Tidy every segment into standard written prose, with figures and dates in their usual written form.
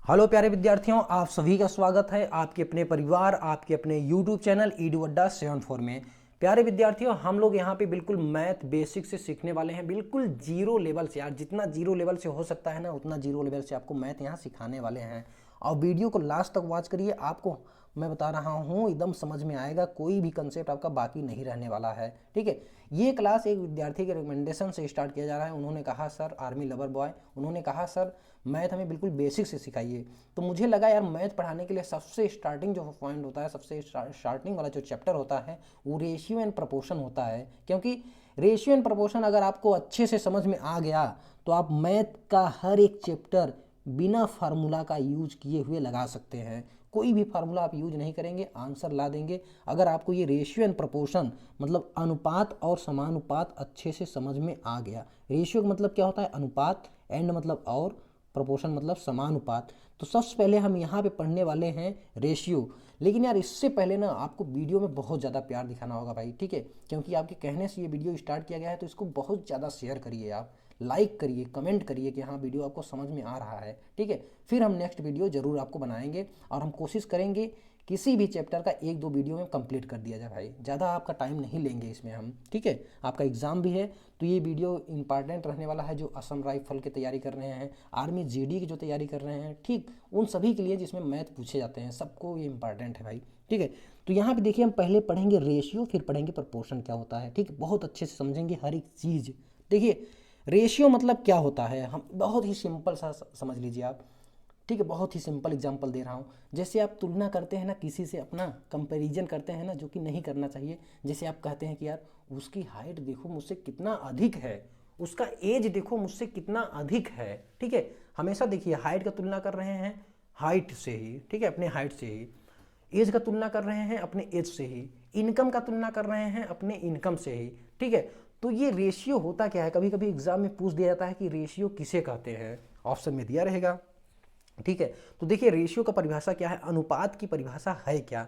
Hello प्यारे विद्यार्थियों, आप सभी का स्वागत है आपके अपने परिवार, आपके अपने यूट्यूब चैनल ईडू अड्डा 74 में। प्यारे विद्यार्थियों, हम लोग यहाँ पे बिल्कुल मैथ बेसिक से सीखने वाले हैं, बिल्कुल जीरो लेवल से। यार जितना जीरो लेवल से हो सकता है ना, उतना जीरो लेवल से आपको मैथ यहाँ सिखाने वाले हैं। और वीडियो को लास्ट तक वॉच करिए, आपको मैं बता रहा हूँ एकदम समझ में आएगा, कोई भी कंसेप्ट आपका बाकी नहीं रहने वाला है। ठीक है, ये क्लास एक विद्यार्थी के रिकमेंडेशन से स्टार्ट किया जा रहा है। उन्होंने कहा सर, आर्मी लवर बॉय, उन्होंने कहा सर मैथ हमें बिल्कुल बेसिक से सिखाइए। तो मुझे लगा यार मैथ पढ़ाने के लिए सबसे स्टार्टिंग जो पॉइंट होता है, सबसे स्टार्टिंग वाला जो चैप्टर होता है वो रेशियो एंड प्रोपोर्शन होता है। क्योंकि रेशियो एंड प्रोपोर्शन अगर आपको अच्छे से समझ में आ गया तो आप मैथ का हर एक चैप्टर बिना फार्मूला का यूज किए हुए लगा सकते हैं। कोई भी फार्मूला आप यूज नहीं करेंगे, आंसर ला देंगे। अगर आपको ये रेशियो एंड प्रोपोर्शन मतलब अनुपात और समानुपात अच्छे से समझ में आ गया। रेशियो का मतलब क्या होता है? अनुपात, एंड मतलब और, प्रोपोर्शन मतलब समानुपात। तो सबसे पहले हम यहाँ पे पढ़ने वाले हैं रेशियो। लेकिन यार इससे पहले ना आपको वीडियो में बहुत ज़्यादा प्यार दिखाना होगा भाई, ठीक है? क्योंकि आपके कहने से ये वीडियो स्टार्ट किया गया है, तो इसको बहुत ज़्यादा शेयर करिए, आप लाइक करिए, कमेंट करिए कि हाँ वीडियो आपको समझ में आ रहा है। ठीक है, फिर हम नेक्स्ट वीडियो ज़रूर आपको बनाएंगे और हम कोशिश करेंगे किसी भी चैप्टर का एक दो वीडियो में कंप्लीट कर दिया जाए भाई। ज़्यादा आपका टाइम नहीं लेंगे इसमें हम, ठीक है? आपका एग्ज़ाम भी है तो ये वीडियो इंपॉर्टेंट रहने वाला है। जो असम राइफल की तैयारी कर रहे हैं, आर्मी जीडी की जो तैयारी कर रहे हैं, ठीक, उन सभी के लिए जिसमें मैथ पूछे जाते हैं, सबको ये इंपॉर्टेंट है भाई। ठीक है, तो यहाँ पे देखिए हम पहले पढ़ेंगे रेशियो, फिर पढ़ेंगे प्रपोर्शन क्या होता है। ठीक है, बहुत अच्छे से समझेंगे हर एक चीज़। देखिए रेशियो मतलब क्या होता है, हम बहुत ही सिंपल सा समझ लीजिए आप। ठीक है, बहुत ही सिंपल एग्जांपल दे रहा हूँ। जैसे आप तुलना करते हैं ना किसी से, अपना कंपैरिजन करते हैं ना, जो कि नहीं करना चाहिए। जैसे आप कहते हैं कि यार उसकी हाइट देखो मुझसे कितना अधिक है, उसका एज देखो मुझसे कितना अधिक है। ठीक है, हमेशा देखिए हाइट का तुलना कर रहे हैं हाइट से ही, ठीक है, अपने हाइट से ही। एज का तुलना कर रहे हैं अपने एज से ही। इनकम का तुलना कर रहे हैं अपने इनकम से ही। ठीक है, तो ये रेशियो होता क्या है? कभी कभी एग्जाम में पूछ दिया जाता है कि रेशियो किसे कहते हैं, ऑप्शन में दिया रहेगा। ठीक है, तो देखिए रेशियो का परिभाषा क्या है, अनुपात की परिभाषा है क्या?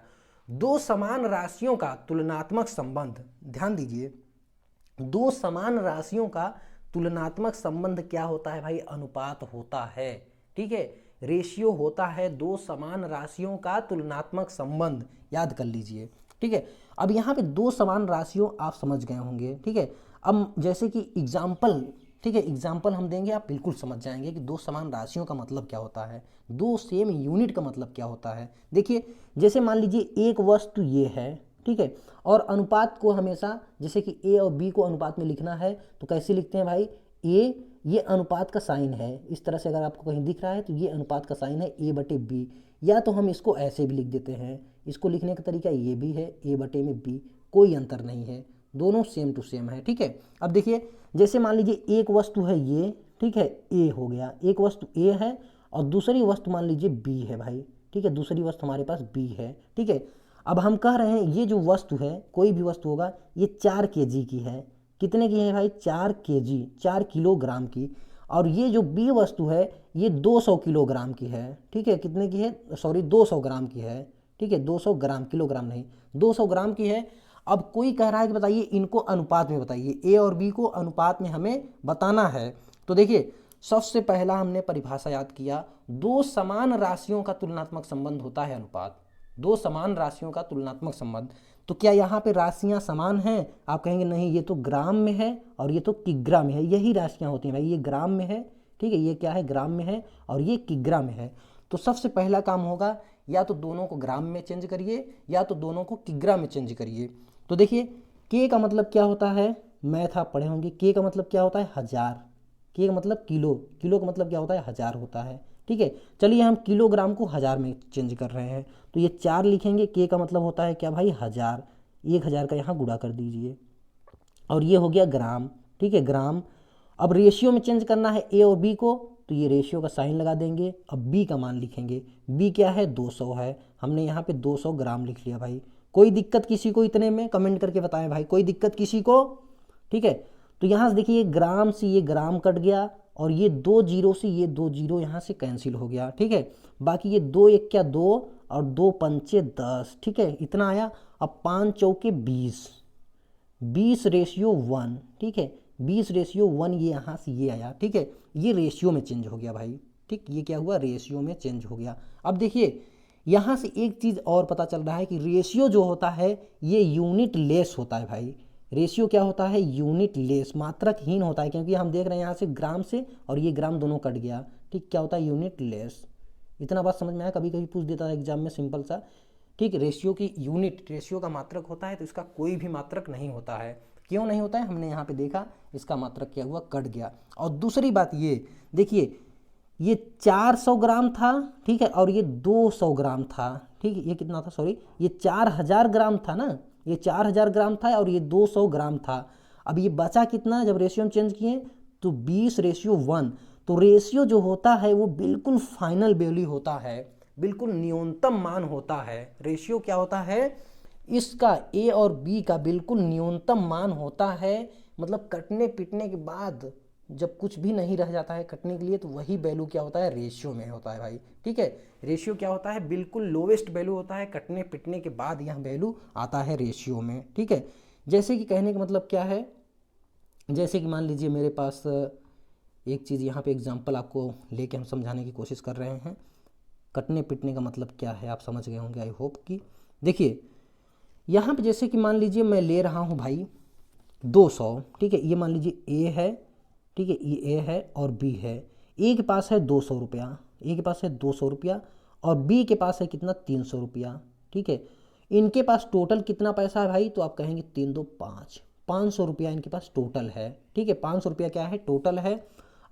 दो समान राशियों का तुलनात्मक संबंध। ध्यान दीजिए, दो समान राशियों का तुलनात्मक संबंध क्या होता है भाई? अनुपात होता है। ठीक है, रेशियो होता है दो समान राशियों का तुलनात्मक संबंध, याद कर लीजिए। ठीक है, अब यहाँ पे दो समान राशियों आप समझ गए होंगे। ठीक है, अब जैसे कि एग्जाम्पल, ठीक है, एग्जाम्पल हम देंगे, आप बिल्कुल समझ जाएंगे कि दो समान राशियों का मतलब क्या होता है, दो सेम यूनिट का मतलब क्या होता है। देखिए जैसे मान लीजिए एक वस्तु ये है, ठीक है, और अनुपात को हमेशा, जैसे कि ए और बी को अनुपात में लिखना है तो कैसे लिखते हैं भाई? ए, ये अनुपात का साइन है, इस तरह से अगर आपको कहीं दिख रहा है तो ये अनुपात का साइन है ए बटे बी। या तो हम इसको ऐसे भी लिख देते हैं, इसको लिखने का तरीका ये भी है, ए बटे में बी, कोई अंतर नहीं है, दोनों सेम टू सेम है। ठीक है, अब देखिए जैसे मान लीजिए एक वस्तु है ये, ठीक है, ए हो गया, एक वस्तु ए है और दूसरी वस्तु मान लीजिए बी है भाई। ठीक है, दूसरी वस्तु हमारे पास बी है। ठीक है, अब हम कह रहे हैं ये जो वस्तु है, कोई भी वस्तु होगा, ये 4 kg की है। कितने की है भाई? 4 kg, 4 किलोग्राम की। और ये जो बी वस्तु है ये 200 किलोग्राम की है। ठीक है, कितने की है? सॉरी, 200 ग्राम की है। ठीक है, 200 ग्राम, किलोग्राम नहीं, 200 ग्राम की है। अब कोई कह रहा है कि बताइए इनको अनुपात में बताइए, ए और बी को अनुपात में हमें बताना है। तो देखिए सबसे पहला हमने परिभाषा याद किया, दो समान राशियों का तुलनात्मक संबंध होता है अनुपात। दो समान राशियों का तुलनात्मक संबंध, तो क्या यहाँ पे राशियाँ समान हैं? आप कहेंगे नहीं, ये तो ग्राम में है और ये तो किग्रा में है। यही राशियाँ होती हैं भाई, ये ग्राम में है, ठीक है, ये क्या है? ग्राम में है, और ये किग्रा में है। तो सबसे पहला काम होगा, या तो दोनों को ग्राम में चेंज करिए या तो दोनों को किग्रा में चेंज करिए। तो देखिए के का मतलब क्या होता है? मैथ आप पढ़े होंगे, के का मतलब क्या होता है? हजार। के का मतलब किलो, किलो का मतलब क्या होता है? हजार होता है। ठीक है, चलिए हम किलोग्राम को हजार में चेंज कर रहे हैं, तो ये 4 लिखेंगे, के का मतलब होता है क्या भाई? हजार। 1000 का यहाँ गुणा कर दीजिए, और ये हो गया ग्राम। ठीक है, ग्राम। अब रेशियो में चेंज करना है ए और बी को, तो ये रेशियो का साइन लगा देंगे। अब बी का मान लिखेंगे, बी क्या है? 200 है, हमने यहाँ पे 200 ग्राम लिख लिया भाई। कोई दिक्कत किसी को इतने में? कमेंट करके बताएं भाई, कोई दिक्कत किसी को? ठीक है, तो यहाँ से देखिए ग्राम से ये ग्राम कट गया, और ये 2 जीरो से ये 2 जीरो यहाँ से कैंसिल हो गया। ठीक है, बाकी ये 2 एक क्या 2, और 2 पंचे 10। ठीक है, इतना आया। अब 5 चौके 20, 20:1। ठीक है, 20:1 ये यहाँ से ये आया। ठीक है, ये रेशियो में चेंज हो गया भाई। ठीक, ये क्या हुआ, रेशियो में चेंज हो गया। अब देखिए यहाँ से एक चीज़ और पता चल रहा है कि रेशियो जो होता है ये यूनिट लेस होता है भाई। रेशियो क्या होता है, यूनिट लेस, मात्रकहीन होता है, क्योंकि हम देख रहे हैं यहाँ से ग्राम से और ये ग्राम दोनों कट गया। ठीक, क्या होता है, यूनिट लेस। इतना बात समझ में आया, कभी कभी पूछ देता है एग्जाम में सिंपल सा। ठीक, रेशियो की यूनिट, रेशियो का मात्रक होता है तो इसका कोई भी मात्रक नहीं होता है। क्यों नहीं होता है, हमने यहाँ पे देखा, इसका मात्रक क्या हुआ, कट गया। और दूसरी बात ये देखिए, ये 400 ग्राम था, ठीक है, और ये 200 ग्राम था। ठीक है, ये कितना था, सॉरी, ये 4000 ग्राम था ना, ये 4000 ग्राम था और ये 200 ग्राम था। अब ये बचा कितना, जब रेशियो में चेंज किए तो 20:1। तो रेशियो जो होता है वो बिल्कुल फाइनल वैल्यू होता है, बिल्कुल न्यूनतम मान होता है। रेशियो क्या होता है, इसका ए और बी का बिल्कुल न्यूनतम मान होता है। मतलब कटने पिटने के बाद जब कुछ भी नहीं रह जाता है कटने के लिए, तो वही वैल्यू क्या होता है, रेशियो में होता है भाई। ठीक है, रेशियो क्या होता है, बिल्कुल लोवेस्ट वैल्यू होता है, कटने पिटने के बाद यह वैल्यू आता है रेशियो में। ठीक है, जैसे कि कहने का मतलब क्या है, जैसे कि मान लीजिए मेरे पास एक चीज़ यहाँ पे एग्जांपल आपको लेके हम समझाने की कोशिश कर रहे हैं। कटने पिटने का मतलब क्या है आप समझ गए होंगे, आई होप कि। देखिए यहाँ पे जैसे कि मान लीजिए मैं ले रहा हूँ भाई 200, ठीक है, ये मान लीजिए ए है, ठीक है, ये ए है और बी है। ए के पास है 200 रुपया, ए के पास है 200 रुपया, और बी के पास है कितना, 300 रुपया। ठीक है, इनके पास टोटल कितना पैसा है भाई, तो आप कहेंगे 3 2 5, 500 रुपया इनके पास टोटल है। ठीक है, 500 रुपया क्या है, टोटल है।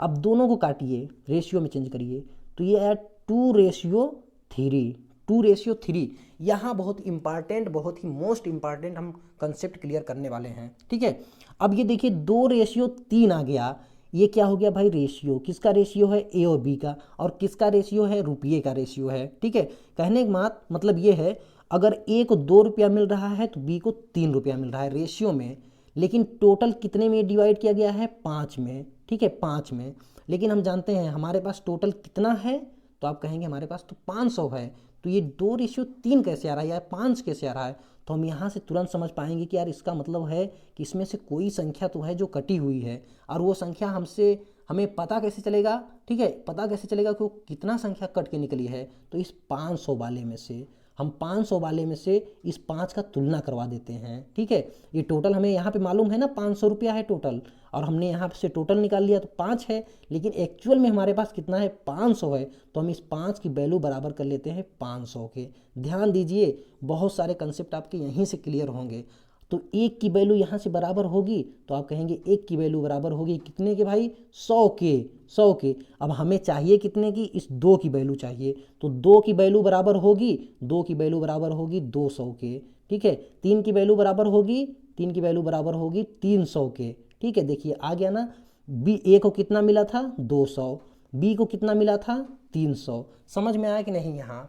अब दोनों को काटिए, रेशियो में चेंज करिए, तो ये है 2:3, 2:3। यहाँ बहुत इंपॉर्टेंट, बहुत ही मोस्ट इंपॉर्टेंट हम कंसेप्ट क्लियर करने वाले हैं। ठीक है, अब ये देखिए 2:3 आ गया, ये क्या हो गया भाई, रेशियो। किसका रेशियो है, ए और बी का, और किसका रेशियो है, रुपये का रेशियो है। ठीक है, कहने का मतलब ये है, अगर ए को 2 रुपया मिल रहा है तो बी को 3 रुपया मिल रहा है रेशियो में, लेकिन टोटल कितने में डिवाइड किया गया है, 5 में। ठीक है, 5 में, लेकिन हम जानते हैं हमारे पास टोटल कितना है, तो आप कहेंगे हमारे पास तो 500 है। तो ये 2:3 कैसे आ रहा है या 5 कैसे आ रहा है, तो हम यहाँ से तुरंत समझ पाएंगे कि यार इसका मतलब है कि इसमें से कोई संख्या तो है जो कटी हुई है, और वो संख्या हमें पता कैसे चलेगा। ठीक है, पता कैसे चलेगा कि वो कितना संख्या कट के निकली है, तो इस 500 वाले में से हम 500 वाले में से इस 5 का तुलना करवा देते हैं। ठीक है, ये टोटल हमें यहाँ पे मालूम है ना 500 रुपया है टोटल, और हमने यहाँ से टोटल निकाल लिया तो 5 है, लेकिन एक्चुअल में हमारे पास कितना है, 500 है। तो हम इस 5 की वैल्यू बराबर कर लेते हैं 500 के। ध्यान दीजिए, बहुत सारे कंसेप्ट आपके यहीं से क्लियर होंगे। तो 1 की वैल्यू यहाँ से बराबर होगी, तो आप कहेंगे 1 की वैल्यू बराबर होगी कितने के भाई, 100 के, 100 के। अब हमें चाहिए कितने की, इस 2 की वैल्यू चाहिए, तो 2 की वैल्यू बराबर होगी, 2 की वैल्यू बराबर होगी 200 के। ठीक है, 3 की वैल्यू बराबर होगी, 3 की वैल्यू बराबर होगी 300 के। ठीक है, देखिए आ गया ना, बी ए को कितना मिला था, 200, बी को कितना मिला था, 300। समझ में आया कि नहीं यहाँ।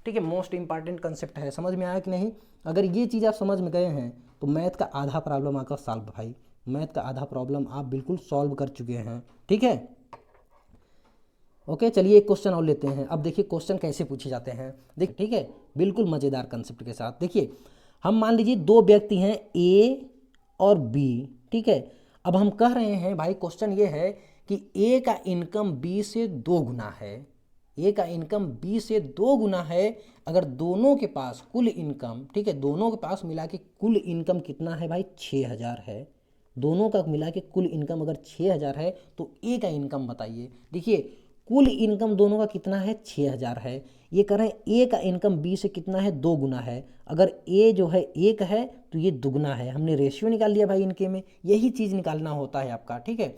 ठीक है, मोस्ट इंपॉर्टेंट कंसेप्ट है, समझ में आया कि नहीं। अगर ये चीज़ आप समझ में गए हैं तो मैथ का आधा प्रॉब्लम आपका सॉल्व भाई, मैथ का आधा प्रॉब्लम आप बिल्कुल सॉल्व कर चुके हैं। ठीक है, ओके, चलिए एक क्वेश्चन और लेते हैं। अब देखिए क्वेश्चन कैसे पूछे जाते हैं, देख, ठीक है, बिल्कुल मज़ेदार कंसेप्ट के साथ। देखिए हम मान लीजिए 2 व्यक्ति हैं, ए और बी। ठीक है, अब हम कह रहे हैं भाई, क्वेश्चन ये है कि ए का इनकम बी से 2 गुना है, ए का इनकम बी से 2 गुना है। अगर दोनों के पास कुल इनकम, ठीक है, दोनों के पास मिला के कुल इनकम कितना है भाई, 6000 है। दोनों का मिला के कुल इनकम अगर 6000 है तो ए का इनकम बताइए। देखिए कुल इनकम दोनों का कितना है, 6000 है। ये कह रहे हैं ए का इनकम बी से कितना है, 2 गुना है। अगर ए जो है 1 है तो ये दुगना है। हमने रेशियो निकाल लिया भाई इनके में, यही चीज़ निकालना होता है आपका। ठीक है,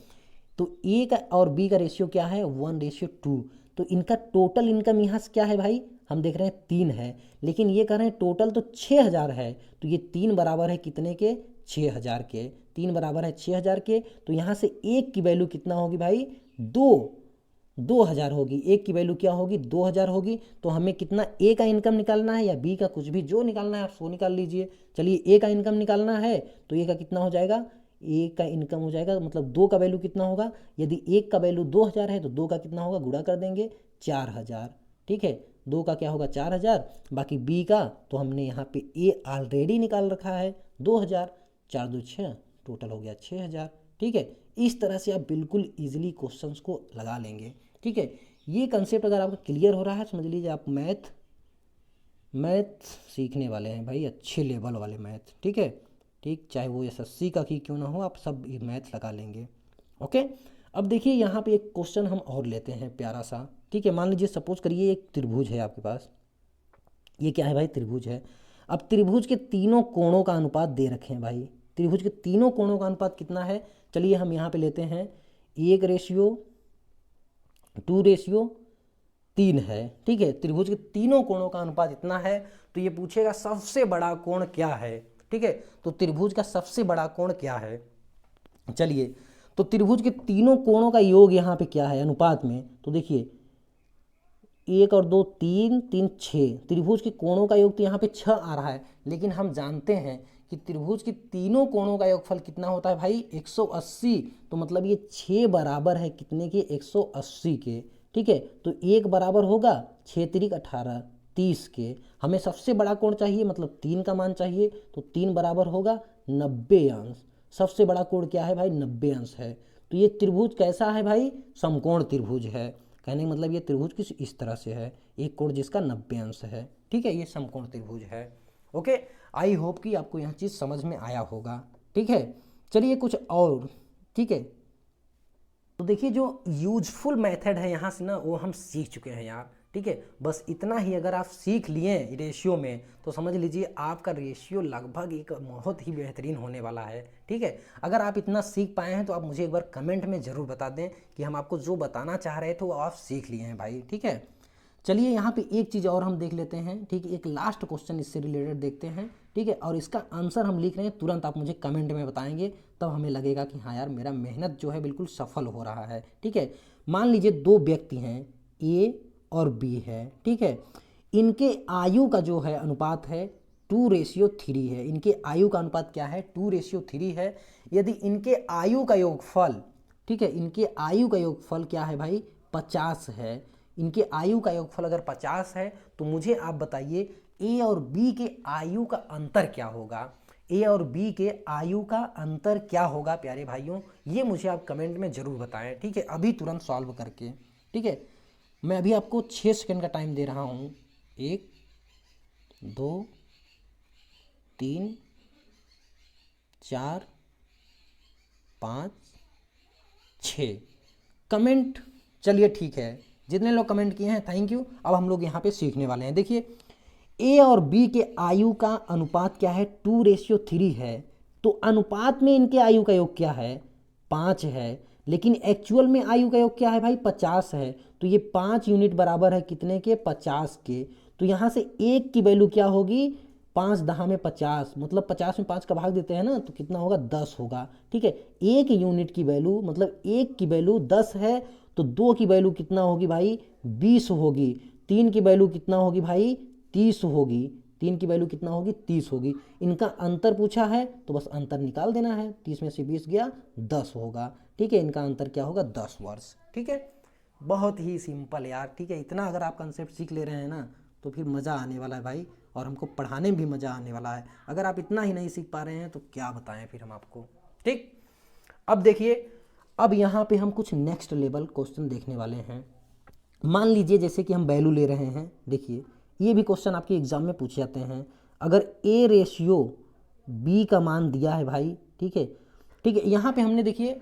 तो ए का और बी का रेशियो क्या है, 1:2। तो इनका टोटल इनकम यहाँ से क्या है भाई, हम देख रहे हैं 3 है, लेकिन ये कह रहे हैं टोटल तो 6000 है। तो ये 3 बराबर है कितने के, 6000 के। 3 बराबर है 6000 के, तो यहाँ से 1 की वैल्यू कितना होगी भाई, 2000 होगी। 1 की वैल्यू क्या होगी, 2000 होगी। तो हमें कितना ए का इनकम निकालना है या बी का, कुछ भी जो निकालना है आप वो निकाल लीजिए। चलिए ए का इनकम निकालना है, तो ए का कितना हो जाएगा, ए का इनकम हो जाएगा, मतलब 2 का वैल्यू कितना होगा, यदि 1 का वैल्यू 2000 है तो 2 का कितना होगा, गुणा कर देंगे 4000। ठीक है, 2 का क्या होगा 4000, बाकी बी का तो हमने यहाँ पे ए ऑलरेडी निकाल रखा है 2000, 4 2 6, टोटल हो गया 6000। ठीक है, इस तरह से आप बिल्कुल ईजिली क्वेश्चंस को लगा लेंगे। ठीक है, ये कंसेप्ट अगर आपका क्लियर हो रहा है, समझ लीजिए आप मैथ सीखने वाले हैं भाई, अच्छे लेवल वाले मैथ, ठीक है। ठीक, चाहे वो एसएससी का ही क्यों ना हो, आप सब मैथ लगा लेंगे। ओके, अब देखिए यहाँ पे एक क्वेश्चन हम और लेते हैं प्यारा सा, ठीक है। मान लीजिए सपोज करिए एक त्रिभुज है आपके पास, ये क्या है भाई, त्रिभुज है। अब त्रिभुज के तीनों कोणों का अनुपात दे रखे हैं भाई, त्रिभुज के तीनों कोणों का अनुपात कितना है, चलिए हम यहाँ पे लेते हैं 1:2:3 है, ठीक है। त्रिभुज के तीनों कोणों का अनुपात इतना है, तो ये पूछेगा सबसे बड़ा कोण क्या है, ठीक है। तो त्रिभुज का सबसे बड़ा कोण क्या है, चलिए, तो त्रिभुज के तीनों कोणों का योग यहाँ पे क्या है अनुपात में, तो देखिए 1 और 2 3 3 6, त्रिभुज के कोणों का योग तो यहाँ पे 6 आ रहा है, लेकिन हम जानते हैं कि त्रिभुज के तीनों कोणों का योगफल कितना होता है भाई, 180। तो मतलब ये 6 बराबर है कितने के, 180 के, ठीक है। तो 1 बराबर होगा 6 त्रिक 18 30 के, हमें सबसे बड़ा कोण चाहिए, मतलब 3 का मान चाहिए, तो 3 बराबर होगा 90 अंश। सबसे बड़ा कोण क्या है भाई, 90 अंश है। तो ये त्रिभुज कैसा है भाई, समकोण त्रिभुज है। कहने का मतलब ये त्रिभुज किस इस तरह से है, एक कोण जिसका 90 अंश है, ठीक है, ये समकोण त्रिभुज है। ओके, आई होप कि आपको यह चीज़ समझ में आया होगा, ठीक है। चलिए कुछ और, ठीक है। तो देखिए जो यूजफुल मेथड है यहाँ से ना, वो हम सीख चुके हैं यार, ठीक है। बस इतना ही अगर आप सीख लिए रेशियो में, तो समझ लीजिए आपका रेशियो लगभग एक बहुत ही बेहतरीन होने वाला है, ठीक है। अगर आप इतना सीख पाए हैं तो आप मुझे एक बार कमेंट में ज़रूर बता दें कि हम आपको जो बताना चाह रहे थे वो आप सीख लिए हैं भाई, ठीक है। चलिए यहाँ पे एक चीज़ और हम देख लेते हैं, ठीक है। एक लास्ट क्वेश्चन इससे रिलेटेड देखते हैं, ठीक है। और इसका आंसर हम लिख रहे हैं, तुरंत आप मुझे कमेंट में बताएंगे, तब हमें लगेगा कि हाँ यार मेरा मेहनत जो है बिल्कुल सफल हो रहा है, ठीक है। मान लीजिए दो व्यक्ति हैं, ए और बी है, ठीक है। इनके आयु का जो है अनुपात है 2:3 है। इनके आयु का अनुपात क्या है, 2:3 है। यदि इनके आयु का योगफल, ठीक है, इनके आयु का योगफल क्या है भाई, 50 है। इनके आयु का योगफल अगर 50 है, तो मुझे आप बताइए ए और बी के आयु का अंतर क्या होगा, ए और बी के आयु का अंतर क्या होगा प्यारे भाइयों, ये मुझे आप कमेंट में ज़रूर बताएं, ठीक है। अभी तुरंत सॉल्व करके, ठीक है। मैं अभी आपको 6 सेकंड का टाइम दे रहा हूँ, 1 2 3 4 5 6 कमेंट। चलिए ठीक है, जितने लोग कमेंट किए हैं थैंक यू। अब हम लोग यहाँ पे सीखने वाले हैं। देखिए ए और बी के आयु का अनुपात क्या है, 2:3 है। तो अनुपात में इनके आयु का योग क्या है, 5 है। लेकिन एक्चुअल में आयु का योग क्या है भाई, 50 है। तो ये 5 यूनिट बराबर है कितने के, 50 के। तो यहाँ से एक की वैल्यू क्या होगी, 5 10 में 50, मतलब 50 में 5 का भाग देते हैं ना, तो कितना होगा, 10 होगा, ठीक है। एक यूनिट की वैल्यू मतलब एक की वैल्यू 10 है, तो 2 की वैल्यू कितना होगी भाई, 20 होगी। 3 की वैल्यू कितना होगी भाई, 30 होगी। 3 की वैल्यू कितना होगी, 30 होगी। इनका अंतर पूछा है तो बस अंतर निकाल देना है, 30 में से 20 गया 10 होगा, ठीक है। इनका अंतर क्या होगा, 10 वर्ष, ठीक है। बहुत ही सिंपल यार, ठीक है। इतना अगर आप कंसेप्ट सीख ले रहे हैं ना, तो फिर मज़ा आने वाला है भाई, और हमको पढ़ाने में भी मज़ा आने वाला है। अगर आप इतना ही नहीं सीख पा रहे हैं तो क्या बताएं फिर हम आपको, ठीक। अब देखिए, अब यहाँ पे हम कुछ नेक्स्ट लेवल क्वेश्चन देखने वाले हैं। मान लीजिए जैसे कि हम वैल्यू ले रहे हैं, देखिए ये भी क्वेश्चन आपके एग्जाम में पूछे जाते हैं। अगर ए रेशियो बी का मान दिया है भाई, ठीक है, ठीक है। यहाँ पे हमने देखिए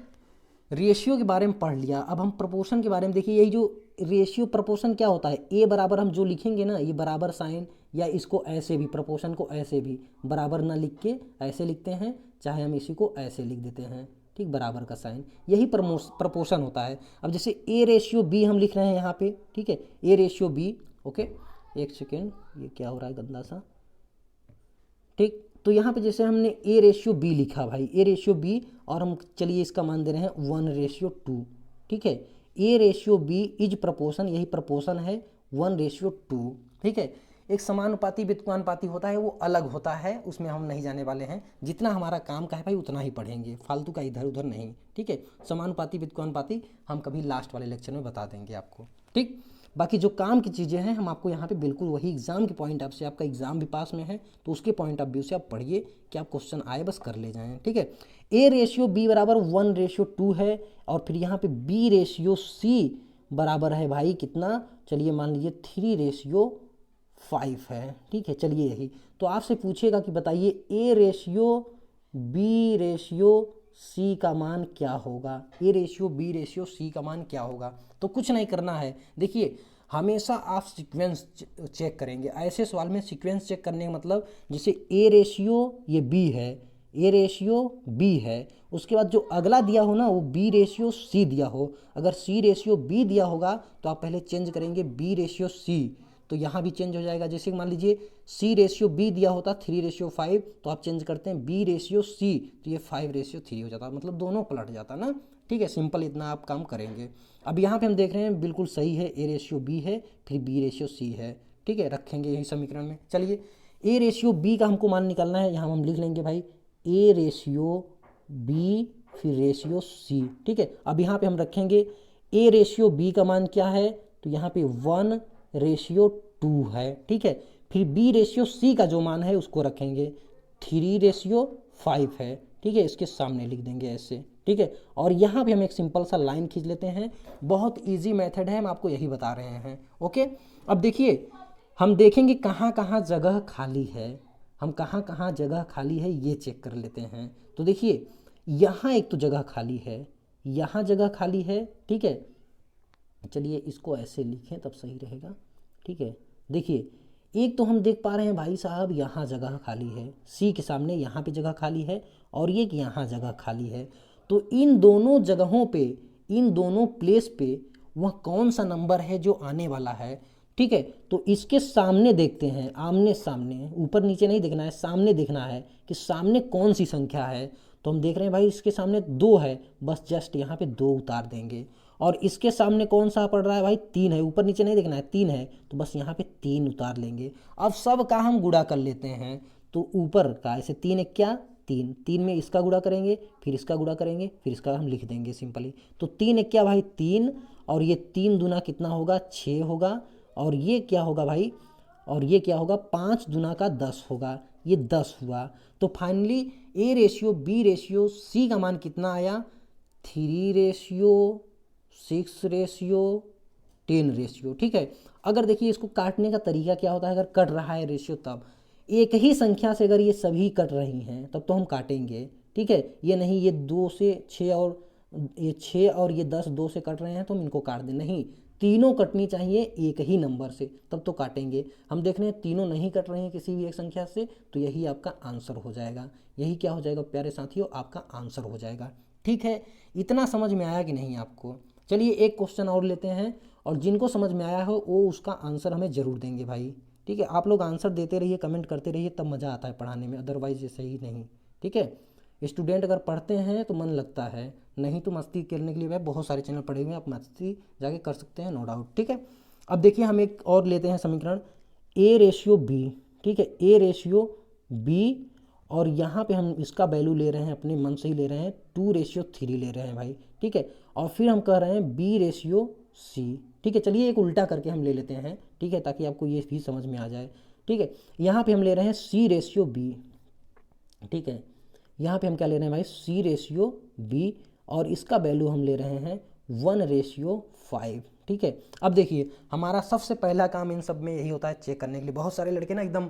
रेशियो के बारे में पढ़ लिया, अब हम प्रोपोर्शन के बारे में देखिए। यही जो रेशियो प्रोपोर्शन क्या होता है, ए बराबर हम जो लिखेंगे ना, ये बराबर साइन, या इसको ऐसे भी, प्रोपोर्शन को ऐसे भी बराबर ना लिख के ऐसे लिखते हैं, चाहे हम इसी को ऐसे लिख देते हैं, ठीक, बराबर का साइन, यही प्रोपोर्शन होता है। अब जैसे ए रेशियो बी हम लिख रहे हैं यहाँ पे, ठीक है, ए रेशियो बी, ओके। एक सेकेंड, ये क्या हो रहा है गंदा सा, ठीक। तो यहाँ पे जैसे हमने ए रेशियो बी लिखा भाई, ए रेशियो बी, और हम चलिए इसका मान दे रहे हैं 1:2, ठीक है। A ratio B is proportion, यही प्रपोर्शन है 1:2, ठीक है। एक समानुपाती व्युत्क्रमानुपाती होता है, वो अलग होता है, उसमें हम नहीं जाने वाले हैं। जितना हमारा काम का है भाई उतना ही पढ़ेंगे, फालतू का इधर उधर नहीं, ठीक है। समानुपाती व्युत्क्रमानुपाती हम कभी लास्ट वाले लेक्चर में बता देंगे आपको, ठीक। बाकी जो काम की चीज़ें हैं हम आपको यहाँ पे बिल्कुल वही एग्जाम के पॉइंट ऑफ से, आपका एग्जाम भी पास में है तो उसके पॉइंट ऑफ व्यू से आप पढ़िए कि आप क्वेश्चन आए बस कर ले जाएं, ठीक है। ए रेशियो बी बराबर 1:2 है, और फिर यहाँ पे बी रेशियो सी बराबर है भाई कितना, चलिए मान लीजिए 3:5 है। ठीक है, चलिए यही तो आपसे पूछेगा कि बताइए A:B:C का मान क्या होगा, A:B:C का मान क्या होगा। तो कुछ नहीं करना है, देखिए हमेशा आप सीक्वेंस चेक करेंगे। ऐसे सवाल में सीक्वेंस चेक करने का मतलब, जैसे A रेशियो ये B है, A रेशियो B है, उसके बाद जो अगला दिया हो ना वो B रेशियो C दिया हो। अगर C रेशियो B दिया होगा तो आप पहले चेंज करेंगे B रेशियो C, तो यहाँ भी चेंज हो जाएगा। जैसे मान लीजिए C रेशियो B दिया होता 3:5, तो आप चेंज करते हैं B रेशियो C, तो ये 5:3 हो जाता, मतलब दोनों पलट जाता ना। ठीक है, सिंपल इतना आप काम करेंगे। अब यहाँ पे हम देख रहे हैं बिल्कुल सही है, A रेशियो B है, फिर B रेशियो C है। ठीक है, रखेंगे यही समीकरण में। चलिए A रेशियो B का हमको मान निकालना है, यहाँ हम लिख लेंगे भाई A रेशियो B फिर रेशियो C। ठीक है, अब यहाँ पे हम रखेंगे A रेशियो B का मान क्या है, तो यहाँ पे 1:2 है। ठीक है, फिर B रेशियो C का जो मान है उसको रखेंगे 3:5 है। ठीक है, इसके सामने लिख देंगे ऐसे। ठीक है, और यहाँ पे हम एक सिंपल सा लाइन खींच लेते हैं, बहुत इजी मेथड है, हम आपको यही बता रहे हैं। ओके, अब देखिए हम देखेंगे कहाँ कहाँ जगह खाली है, हम कहाँ कहाँ जगह खाली है ये चेक कर लेते हैं। तो देखिए यहाँ एक तो जगह खाली है, यहाँ जगह खाली है। ठीक है, चलिए इसको ऐसे लिखें तब सही रहेगा। ठीक है, देखिए एक तो हम देख पा रहे हैं भाई साहब यहाँ जगह खाली है, सी के सामने यहाँ पे जगह खाली है, और ये कि यहाँ जगह खाली है। तो इन दोनों जगहों पे, इन दोनों प्लेस पे वह कौन सा नंबर है जो आने वाला है। ठीक है, तो इसके सामने देखते हैं, आमने सामने, ऊपर नीचे नहीं देखना है, सामने देखना है कि सामने कौन सी संख्या है। तो हम देख रहे हैं भाई इसके सामने 2 है, बस जस्ट यहाँ पे 2 उतार देंगे। और इसके सामने कौन सा पड़ रहा है भाई, 3 है, ऊपर नीचे नहीं देखना है, 3 है, तो बस यहाँ पे 3 उतार लेंगे। अब सब का हम गुणा कर लेते हैं, तो ऊपर का ऐसे 3 एक क्या 3, 3 में इसका गुणा करेंगे, फिर इसका गुणा करेंगे, फिर इसका हम लिख देंगे सिंपली। तो 3 एक क्या भाई 3, और ये 3 दूना कितना होगा 6 होगा, और ये क्या होगा भाई, और ये क्या होगा 5 दूना का 10 होगा, ये 10 हुआ। तो finally A ratio B ratio C का मान कितना आया, 3:6:10। ठीक है, अगर देखिए इसको काटने का तरीका क्या होता है, अगर कट रहा है रेशियो तब एक ही संख्या से अगर ये सभी कट रही हैं तब तो हम काटेंगे। ठीक है, ये नहीं ये 2 से 6 और ये 6 और ये 10 2 से कट रहे हैं तो हम इनको काट दें, नहीं, तीनों कटनी चाहिए एक ही नंबर से तब तो काटेंगे। हम देख रहे हैं तीनों नहीं कट रही हैं किसी भी एक संख्या से, तो यही आपका आंसर हो जाएगा। यही क्या हो जाएगा प्यारे साथियों, आपका आंसर हो जाएगा। ठीक है, इतना समझ में आया कि नहीं आपको। चलिए एक क्वेश्चन और लेते हैं, और जिनको समझ में आया हो वो उसका आंसर हमें ज़रूर देंगे भाई। ठीक है, आप लोग आंसर देते रहिए, कमेंट करते रहिए, तब मज़ा आता है पढ़ाने में, अदरवाइज ऐसे ही नहीं। ठीक है, स्टूडेंट अगर पढ़ते हैं तो मन लगता है, नहीं तो मस्ती करने के लिए भाई बहुत सारे चैनल पड़े हुए हैं, आप मस्ती जाके कर सकते हैं, नो डाउट। ठीक है, अब देखिए हम एक और लेते हैं समीकरण A रेशियो B। ठीक है, A रेशियो B, और यहाँ पे हम इसका वैल्यू ले रहे हैं अपने मन से ही ले रहे हैं, 2:3 ले रहे हैं भाई। ठीक है, और फिर हम कह रहे हैं B रेशियो C। ठीक है, चलिए एक उल्टा करके हम ले लेते हैं। ठीक है, ताकि आपको ये भी समझ में आ जाए। ठीक है, यहाँ पे हम ले रहे हैं C रेशियो B। ठीक है, यहाँ पे हम क्या ले रहे हैं भाई C रेशियो B, और इसका वैल्यू हम ले रहे हैं 1:5। ठीक है, अब देखिए हमारा सबसे पहला काम इन सब में यही होता है चेक करने के लिए। बहुत सारे लड़के ना एकदम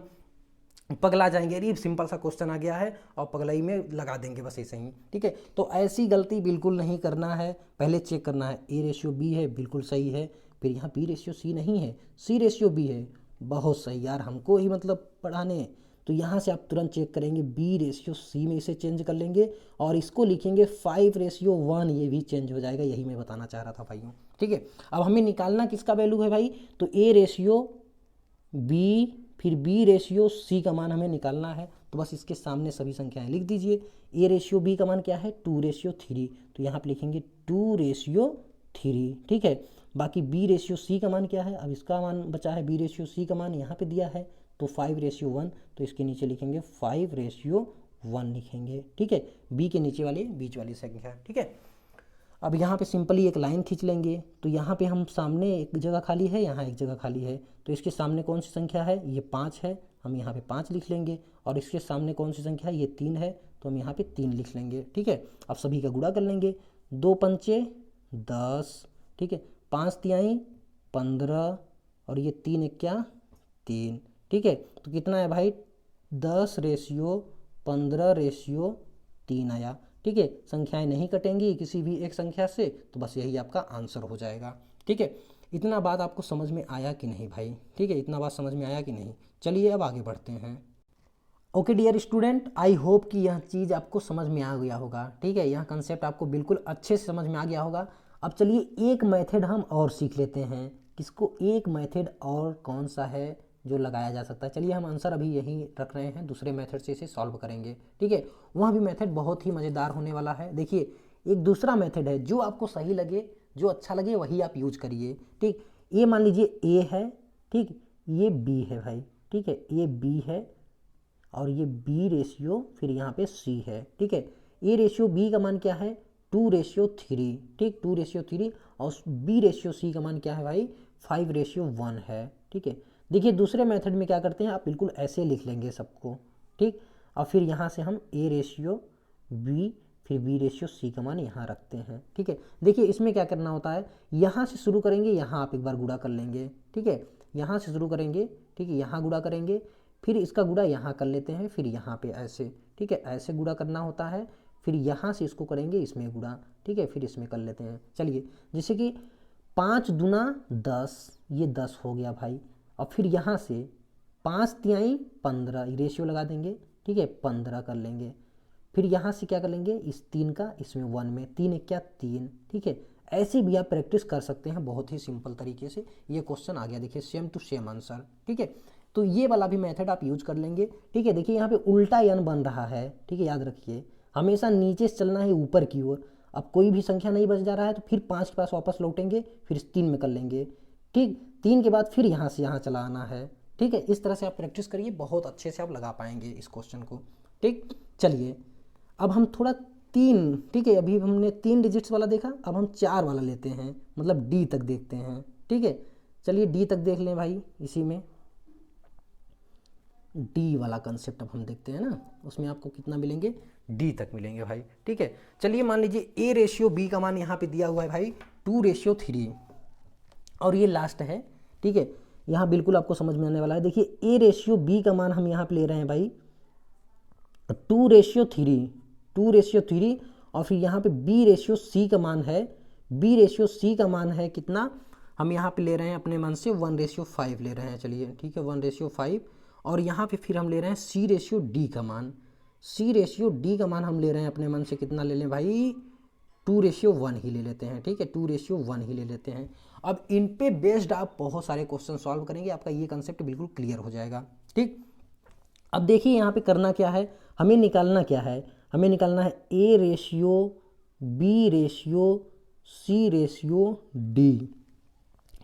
पगला जाएंगे, अरे सिंपल सा क्वेश्चन आ गया है और पगलाई में लगा देंगे बस ऐसे ही। ठीक है, तो ऐसी गलती बिल्कुल नहीं करना है, पहले चेक करना है A रेशियो B है, बिल्कुल सही है, फिर यहाँ B रेशियो C नहीं है, C रेशियो B है, बहुत सही यार, हमको ही मतलब पढ़ाने। तो यहाँ से आप तुरंत चेक करेंगे B रेशियो C में इसे चेंज कर लेंगे, और इसको लिखेंगे 5:1, ये भी चेंज हो जाएगा, यही मैं बताना चाह रहा था भाइयों। ठीक है, अब हमें निकालना किसका वैल्यू है भाई, तो A रेशियो B फिर B रेशियो C का मान हमें निकालना है। तो बस इसके सामने सभी संख्याएं लिख दीजिए। A रेशियो B का मान क्या है 2:3, तो यहाँ पे लिखेंगे 2:3। ठीक है, बाकी B रेशियो C का मान क्या है, अब इसका मान बचा है B रेशियो C का मान यहाँ पे दिया है तो 5:1, तो इसके नीचे लिखेंगे 5:1 लिखेंगे। ठीक है, B के नीचे वाली बीच वाली संख्या। ठीक है, अब यहाँ पे सिंपली एक लाइन खींच लेंगे, तो यहाँ पे हम सामने एक जगह खाली है, यहाँ एक जगह खाली है, तो इसके सामने कौन सी संख्या है, ये 5 है, हम यहाँ पे 5 लिख लेंगे, और इसके सामने कौन सी संख्या है, ये 3 है, तो हम यहाँ पे 3 लिख लेंगे। ठीक है, अब सभी का गुणा कर लेंगे, 2 पंचे 10, ठीक है, 5 तिहाई 15 और ये 3 क्या 3, ठीक है। तो कितना है भाई 10:15:3 आया, ठीक है। संख्याएं नहीं कटेंगी किसी भी एक संख्या से, तो बस यही आपका आंसर हो जाएगा, ठीक है। इतना बात आपको समझ में आया कि नहीं भाई, ठीक है, इतना बात समझ में आया कि नहीं। चलिए अब आगे बढ़ते हैं। Okay dear student, I hope कि यह चीज़ आपको समझ में आ गया होगा, ठीक है। यह कंसेप्ट आपको बिल्कुल अच्छे से समझ में आ गया होगा। अब चलिए एक मेथड हम और सीख लेते हैं। किसको, एक मेथड और कौन सा है जो लगाया जा सकता है। चलिए हम आंसर अभी यहीं रख रहे हैं, दूसरे मेथड से इसे सॉल्व करेंगे, ठीक है। वह भी मेथड बहुत ही मज़ेदार होने वाला है। देखिए एक दूसरा मेथड है, जो आपको सही लगे, जो अच्छा लगे वही आप यूज करिए, ठीक। ये मान लीजिए ए है, ठीक, ये बी है भाई, ठीक है, ये बी है और ये B रेशियो फिर यहाँ पे C है, ठीक है। A रेशियो B का मान क्या है 2:3, ठीक, 2:3 और B रेशियो C का मान क्या है भाई 5:1 है, ठीक है। देखिए दूसरे मेथड में क्या करते हैं, आप बिल्कुल ऐसे लिख लेंगे सबको, ठीक। और फिर यहाँ से हम A रेशियो B फिर B रेशियो C का मान यहाँ रखते हैं, ठीक है। देखिए इसमें क्या करना होता है, यहाँ से शुरू करेंगे, यहाँ आप एक बार गुणा कर लेंगे, ठीक है। यहाँ से शुरू करेंगे, ठीक है, यहाँ गुणा करेंगे, फिर इसका गुणा यहाँ कर लेते हैं, फिर यहाँ पे ऐसे, ठीक है, ऐसे गुणा करना होता है। फिर यहाँ से इसको करेंगे इसमें गुणा, ठीक है, फिर इसमें कर लेते हैं। चलिए जैसे कि 5 दूना 10, ये 10 हो गया भाई। और फिर यहाँ से 5 तिहाई 15 रेशियो लगा देंगे, ठीक है, 15 कर लेंगे। फिर यहाँ से क्या कर लेंगे, इस 3 का इसमें 1 में 3 क्या 3, ठीक है। ऐसे भी आप प्रैक्टिस कर सकते हैं बहुत ही सिंपल तरीके से। ये क्वेश्चन आ गया, देखिए सेम टू सेम आंसर, ठीक है। तो ये वाला भी मेथड आप यूज कर लेंगे, ठीक है। देखिए यहाँ पे उल्टा n बन रहा है, ठीक है, याद रखिए हमेशा नीचे से चलना है ऊपर की ओर। अब कोई भी संख्या नहीं बच जा रहा है तो फिर 5 के पास वापस लौटेंगे, फिर इस 3 में कर लेंगे, ठीक। 3 के बाद फिर यहाँ से यहाँ चला आना है, ठीक है। इस तरह से आप प्रैक्टिस करिए, बहुत अच्छे से आप लगा पाएंगे इस क्वेश्चन को, ठीक। चलिए अब हम थोड़ा 3, ठीक है, अभी हमने 3 डिजिट्स वाला देखा, अब हम 4 वाला लेते हैं, मतलब D तक देखते हैं, ठीक है। चलिए D तक देख लें भाई, इसी में D वाला कंसेप्ट अब हम देखते हैं ना, उसमें आपको कितना मिलेंगे D तक मिलेंगे भाई, ठीक है। चलिए मान लीजिए A रेशियो B का मान यहाँ पे दिया हुआ है भाई 2:3 और ये लास्ट है, ठीक है। यहाँ बिल्कुल आपको समझ में आने वाला है। देखिए A रेशियो B का मान हम यहाँ पे ले रहे हैं भाई 2:3 और फिर यहाँ पे B रेशियो C का मान है, B रेशियो C का मान है कितना, हम यहाँ पे ले रहे हैं अपने मन से 1:5 ले रहे हैं, चलिए ठीक है 1:5। और यहाँ पे फिर हम ले रहे हैं C रेशियो D का मान, C रेशियो D का मान हम ले रहे हैं अपने मन से कितना ले लें भाई 2:1 ही ले लेते हैं, ठीक है 2:1 ही ले लेते हैं। अब इन पे बेस्ड आप बहुत सारे क्वेश्चन सॉल्व करेंगे, आपका ये कंसेप्ट बिल्कुल क्लियर हो जाएगा, ठीक। अब देखिए यहाँ पे करना क्या है, हमें निकालना क्या है, हमें निकालना है A ratio B ratio C ratio D,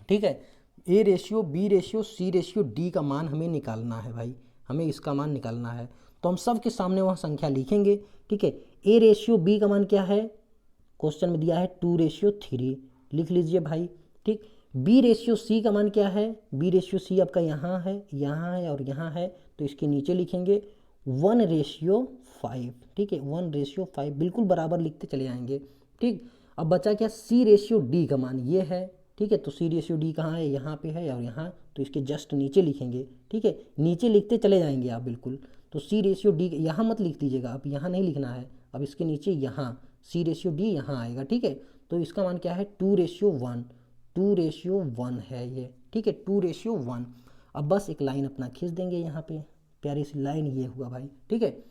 ठीक है। A ratio B ratio C ratio D का मान हमें निकालना है भाई, हमें इसका मान निकालना है। तो हम सब के सामने वह संख्या लिखेंगे, ठीक है। A रेशियो B का मान क्या है, क्वेश्चन में दिया है 2:3, लिख लीजिए भाई, ठीक। B रेशियो C का मान क्या है, B रेशियो C आपका यहाँ है और यहाँ है, तो इसके नीचे लिखेंगे 1:5, ठीक है 1:5, बिल्कुल बराबर लिखते चले आएंगे, ठीक। अब बचा क्या C रेशियो D का मान ये है, ठीक है। तो C रेशियो D कहाँ है, यहाँ पे है और यहाँ, तो इसके जस्ट नीचे लिखेंगे, ठीक है, नीचे लिखते चले जाएंगे आप बिल्कुल। तो C रेशियो D यहाँ मत लिख दीजिएगा, अब यहाँ नहीं लिखना है, अब इसके नीचे यहाँ C रेशियो D यहाँ आएगा, ठीक है। तो इसका मान क्या है 2:1, 2:1 है ये, ठीक है 2:1। अब बस एक लाइन अपना खींच देंगे यहाँ पे, प्यारी सी लाइन ये हुआ भाई, ठीक है।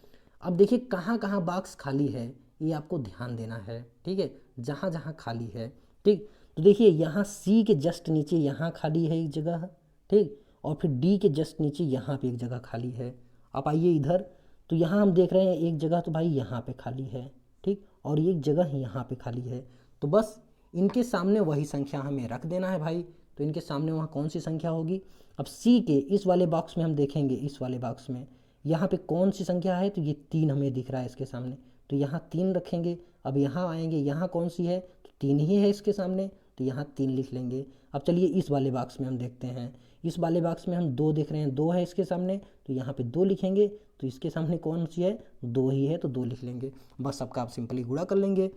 अब देखिए कहाँ कहाँ बॉक्स खाली है ये आपको ध्यान देना है, ठीक है, जहाँ जहाँ खाली है, ठीक। तो देखिए यहाँ C के जस्ट नीचे यहाँ खाली है एक जगह, ठीक, और फिर D के जस्ट नीचे यहाँ पे एक जगह खाली है। आप आइए इधर, तो यहाँ हम देख रहे हैं एक जगह तो भाई यहाँ पे खाली है, ठीक, और एक जगह यहाँ पे खाली है। तो बस इनके सामने वही संख्या हमें रख देना है भाई। तो इनके सामने वहाँ कौन सी संख्या होगी, अब C के इस वाले बॉक्स में हम देखेंगे, इस वाले बॉक्स में यहाँ पे कौन सी संख्या है, तो ये 3 हमें दिख रहा है इसके सामने, तो यहाँ 3 रखेंगे। अब यहाँ आएंगे, यहाँ कौन सी है, तो 3 ही है इसके सामने, तो यहाँ 3 लिख लेंगे। अब चलिए इस वाले बॉक्स में हम देखते हैं, इस वाले बॉक्स में हम 2 देख रहे हैं, 2 है इसके सामने, तो यहाँ पे 2 लिखेंगे। तो इसके सामने कौन सी है, 2 ही है, तो 2 लिख लेंगे। बस सबका आप सिंपली गुणा कर लेंगे।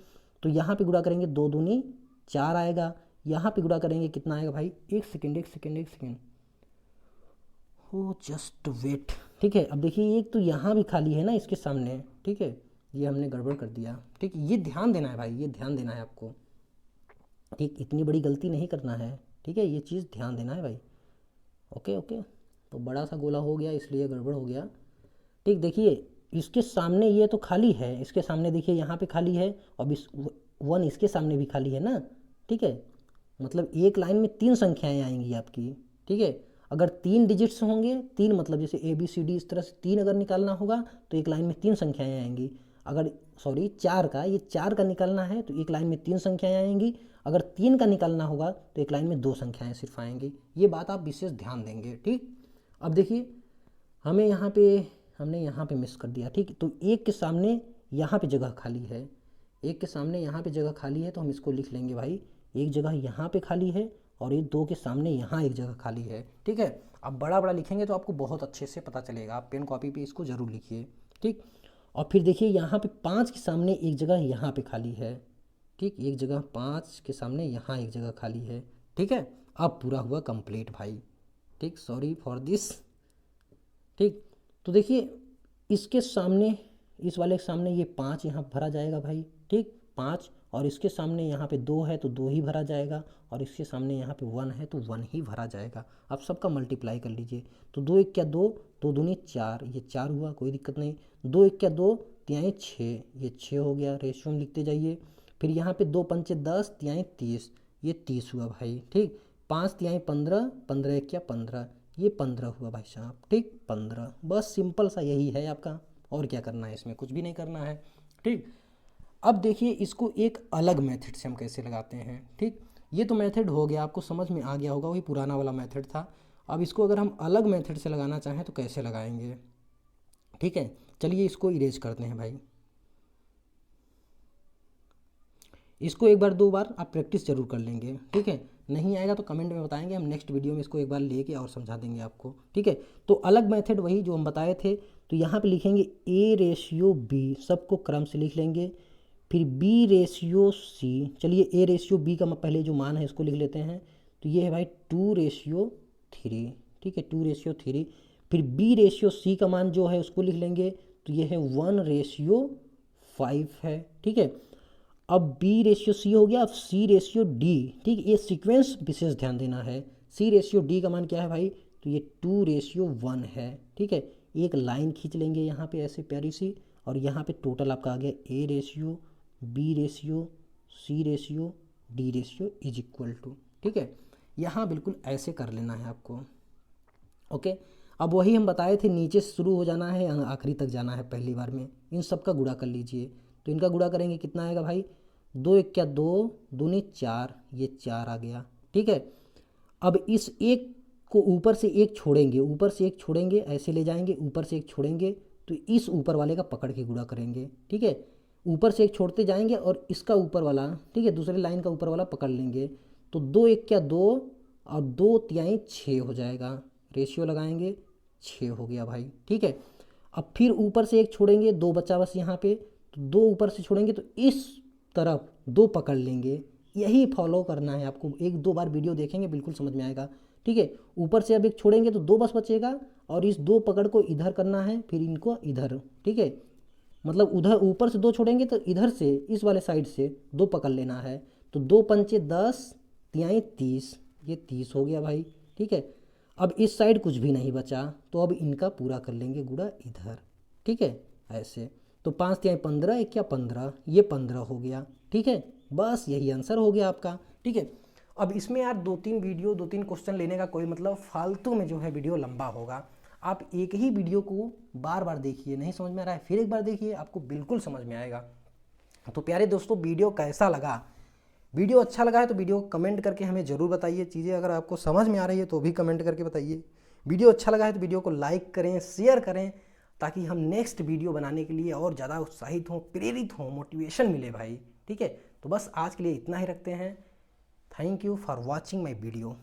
तो यहाँ पे गुणा करेंगे 2 दूनी 4 आएगा, यहाँ पे गुणा करेंगे कितना आएगा भाई, एक सेकेंड हो, जस्ट वेट। ठीक है, अब देखिए एक तो यहाँ भी खाली है ना इसके सामने, ठीक है, ये हमने गड़बड़ कर दिया। ठीक, ये ध्यान देना है भाई, ये ध्यान देना है आपको। ठीक, इतनी बड़ी गलती नहीं करना है, ठीक है, ये चीज़ ध्यान देना है भाई। ओके ओके, तो बड़ा सा गोला हो गया इसलिए गड़बड़ हो गया। ठीक, देखिए इसके सामने ये तो खाली है, इसके सामने देखिए यहाँ पे खाली है, अब इस 1 इसके सामने भी खाली है ना। ठीक है, मतलब एक लाइन में 3 संख्याएं आएंगी आपकी। ठीक है, अगर 3 डिजिट्स होंगे, 3 मतलब जैसे ABCD इस तरह से 3 अगर निकालना होगा तो एक लाइन में 3 संख्याएं आएंगी। अगर सॉरी 4 का, ये 4 का निकालना है तो एक लाइन में 3 संख्याएं आएंगी। अगर 3 का निकालना होगा तो एक लाइन में 2 संख्याएं सिर्फ आएंगी। ये बात आप विशेष ध्यान देंगे। ठीक, अब देखिए हमने यहाँ पे मिस कर दिया। ठीक, तो एक के सामने यहाँ पे जगह खाली है, एक के सामने यहाँ पे जगह खाली है, तो हम इसको लिख लेंगे भाई, एक जगह यहाँ पे खाली है और ये 2 के सामने यहाँ एक जगह खाली है। ठीक है, अब बड़ा बड़ा लिखेंगे तो आपको बहुत अच्छे से पता चलेगा, आप पेन कॉपी पे इसको ज़रूर लिखिए। ठीक, और फिर देखिए यहाँ पे 5 के सामने एक जगह यहाँ पे खाली है। ठीक, एक जगह 5 के सामने यहाँ एक जगह खाली है। ठीक है, अब पूरा हुआ कंप्लीट भाई। ठीक, सॉरी फॉर दिस। ठीक, तो देखिए इसके सामने, इस वाले के सामने ये 5 यहाँ भरा जाएगा भाई। ठीक, 5, और इसके सामने यहाँ पे 2 है तो 2 ही भरा जाएगा, और इसके सामने यहाँ पे 1 है तो 1 ही भरा जाएगा। आप सबका मल्टीप्लाई कर लीजिए, तो 2 1 क्या 2, 2 दूनी 4, ये 4 हुआ, कोई दिक्कत नहीं। 2 1 क्या 2, 3 6, ये 6 हो गया, रेशियो में लिखते जाइए। फिर यहाँ पे 2 5 10, 3 30, ये 30 हुआ भाई। ठीक, 5 3 15, 15 1 क्या 15, ये 15 हुआ भाई साहब। ठीक, 15, बस सिंपल सा यही है आपका, और क्या करना है, इसमें कुछ भी नहीं करना है। ठीक, अब देखिए इसको एक अलग मेथड से हम कैसे लगाते हैं। ठीक, ये तो मेथड हो गया, आपको समझ में आ गया होगा, वही पुराना वाला मेथड था। अब इसको अगर हम अलग मेथड से लगाना चाहें तो कैसे लगाएंगे। ठीक है, चलिए इसको इरेज करते हैं भाई। इसको एक बार 2 बार आप प्रैक्टिस जरूर कर लेंगे। ठीक है, नहीं आएगा तो कमेंट में बताएंगे, हम नेक्स्ट वीडियो में इसको एक बार लेके और समझा देंगे आपको। ठीक है, तो अलग मेथड वही जो हम बताए थे, तो यहाँ पे लिखेंगे A/B, सबको क्रम से लिख लेंगे। फिर B/C, चलिए A/B का पहले जो मान है इसको लिख लेते हैं, तो ये है भाई 2/3। ठीक है, 2/3। फिर B/C का मान जो है उसको लिख लेंगे, तो ये है 1/5 है। ठीक है, अब B/C हो गया, अब C/D। ठीक, ये सीक्वेंस विशेष ध्यान देना है। C/D का मान क्या है भाई, तो ये 2/1 है। ठीक है, एक लाइन खींच लेंगे यहाँ पे ऐसे प्यारी सी, और यहाँ पे टोटल आपका आ गया A/, B/, C/D is equal to. ठीक है, यहाँ बिल्कुल ऐसे कर लेना है आपको। ओके, अब वही हम बताए थे, नीचे से शुरू हो जाना है, आखिरी तक जाना है पहली बार में। इन सब का गुणा कर लीजिए, तो इनका गुणा करेंगे कितना आएगा भाई, 2 1 क्या 2, दूनी 4, ये 4 आ गया। ठीक है, अब इस एक को ऊपर से एक छोड़ेंगे, ऊपर से एक छोड़ेंगे, ऐसे ले जाएंगे, ऊपर से एक छोड़ेंगे, तो इस ऊपर वाले का पकड़ के गुणा करेंगे। ठीक है, ऊपर से एक छोड़ते जाएंगे और इसका ऊपर वाला, ठीक है, दूसरे लाइन का ऊपर वाला पकड़ लेंगे, तो 2 1 क्या 2, और 2 3 6 हो जाएगा, रेशियो लगाएंगे, 6 हो गया भाई। ठीक है, अब फिर ऊपर से एक छोड़ेंगे, 2 बचा बस यहाँ पे, तो 2 ऊपर से छोड़ेंगे तो इस तरफ 2 पकड़ लेंगे। यही फॉलो करना है आपको, 1 2 बार वीडियो देखेंगे बिल्कुल समझ में आएगा। ठीक है, ऊपर से अब एक छोड़ेंगे तो 2 बस बचेगा, और इस 2 पकड़ को इधर करना है, फिर इनको इधर। ठीक है, मतलब उधर ऊपर से 2 छोड़ेंगे तो इधर से इस वाले साइड से 2 पकड़ लेना है, तो 2 5 10, 3 30, ये 30 हो गया भाई। ठीक है, अब इस साइड कुछ भी नहीं बचा, तो अब इनका पूरा कर लेंगे गुणा इधर। ठीक है, ऐसे, तो 5 3 15, 1 क्या 15, ये 15 हो गया। ठीक है, बस यही आंसर हो गया आपका। ठीक है, अब इसमें यार 2-3 क्वेश्चन लेने का कोई मतलब, फालतू में जो है वीडियो लंबा होगा। आप एक ही वीडियो को बार बार देखिए, नहीं समझ में आ रहा है फिर एक बार देखिए, आपको बिल्कुल समझ में आएगा। तो प्यारे दोस्तों, वीडियो कैसा लगा, वीडियो अच्छा लगा है तो वीडियो को कमेंट करके हमें ज़रूर बताइए। चीज़ें अगर आपको समझ में आ रही है तो भी कमेंट करके बताइए। वीडियो अच्छा लगा है तो वीडियो को लाइक करें, शेयर करें, ताकि हम नेक्स्ट वीडियो बनाने के लिए और ज़्यादा उत्साहित हों, प्रेरित हों, मोटिवेशन मिले भाई। ठीक है, तो बस आज के लिए इतना ही रखते हैं। Thank you for watching my video.